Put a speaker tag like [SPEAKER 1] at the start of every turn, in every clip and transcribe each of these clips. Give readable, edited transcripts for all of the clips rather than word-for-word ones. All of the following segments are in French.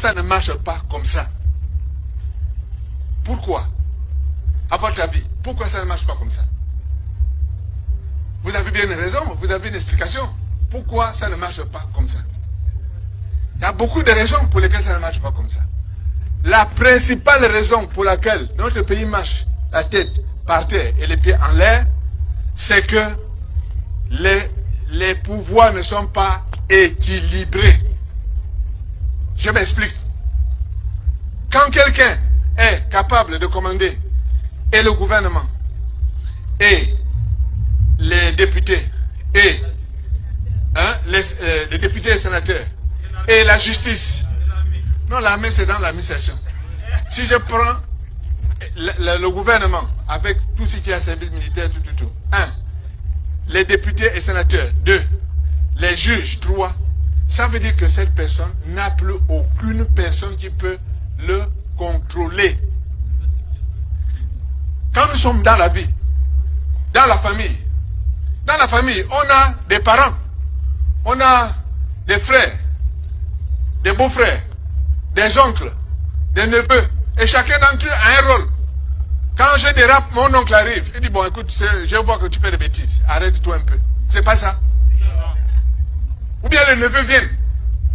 [SPEAKER 1] ça ne marche pas comme ça? Pourquoi? À votre avis, pourquoi ça ne marche pas comme ça? Vous avez bien une raison, vous avez une explication. Pourquoi ça ne marche pas comme ça? Il y a beaucoup de raisons pour lesquelles ça ne marche pas comme ça. La principale raison pour laquelle notre pays marche la tête par terre et les pieds en l'air, c'est que les pouvoirs ne sont pas équilibrés. Je m'explique. Quand quelqu'un est capable de commander, et le gouvernement, et les députés, et les députés et sénateurs, et la justice. Non, l'armée c'est dans l'administration. Si je prends le gouvernement, avec tout ce qui est service militaire, tout. 1. Les députés et sénateurs. 2. Les juges. 3. Ça veut dire que cette personne n'a plus aucune personne qui peut le contrôler. Quand nous sommes dans la vie, dans la famille, on a des parents, on a des frères, des beaux-frères, des oncles, des neveux, et chacun d'entre eux a un rôle. Quand je dérape, mon oncle arrive, il dit, bon écoute, je vois que tu fais des bêtises, arrête-toi un peu. C'est pas ça. Ou bien les neveux viennent,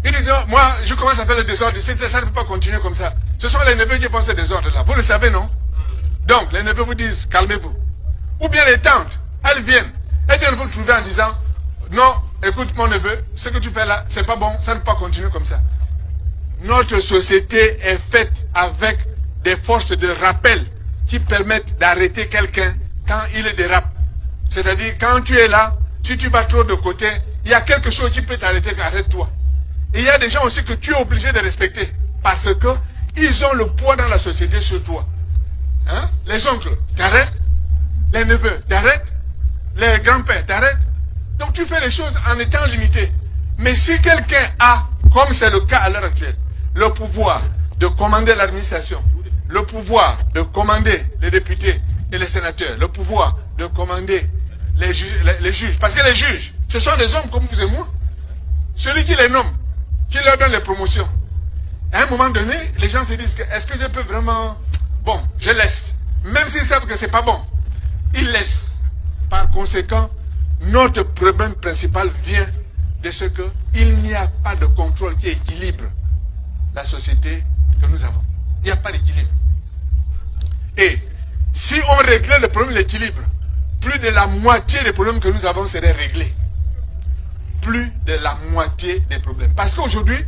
[SPEAKER 1] ils disent, moi je commence à faire le désordre, ça ne peut pas continuer comme ça. Ce sont les neveux qui font ce désordre-là, vous le savez, non? Donc, les neveux vous disent, calmez-vous. Ou bien les tantes, elles viennent vous trouver en disant, non, écoute mon neveu, ce que tu fais là, c'est pas bon, ça ne peut pas continuer comme ça. Notre société est faite avec des forces de rappel qui permettent d'arrêter quelqu'un quand il dérape. C'est-à-dire, quand tu es là, si tu vas trop de côté, il y a quelque chose qui peut t'arrêter, arrête-toi. Et il y a des gens aussi que tu es obligé de respecter, parce que ils ont le poids dans la société sur toi. Hein? Les oncles, t'arrêtes. Les neveux, t'arrêtes. Les grands-pères, t'arrêtes. Donc tu fais les choses en étant limité. Mais si quelqu'un a, comme c'est le cas à l'heure actuelle, le pouvoir de commander l'administration, le pouvoir de commander les députés et les sénateurs, le pouvoir de commander les juges, parce que les juges, ce sont des hommes comme vous et moi. Celui qui les nomme, qui leur donne les promotions. À un moment donné, les gens se disent, est-ce que je peux vraiment... Bon, je laisse. Même s'ils savent que c'est pas bon, ils laissent. Par conséquent, notre problème principal vient de ce qu'il n'y a pas de contrôle qui équilibre la société que nous avons. Il n'y a pas d'équilibre. Et si on réglait le problème de l'équilibre, plus de la moitié des problèmes que nous avons seraient réglés. Plus de la moitié des problèmes. Parce qu'aujourd'hui,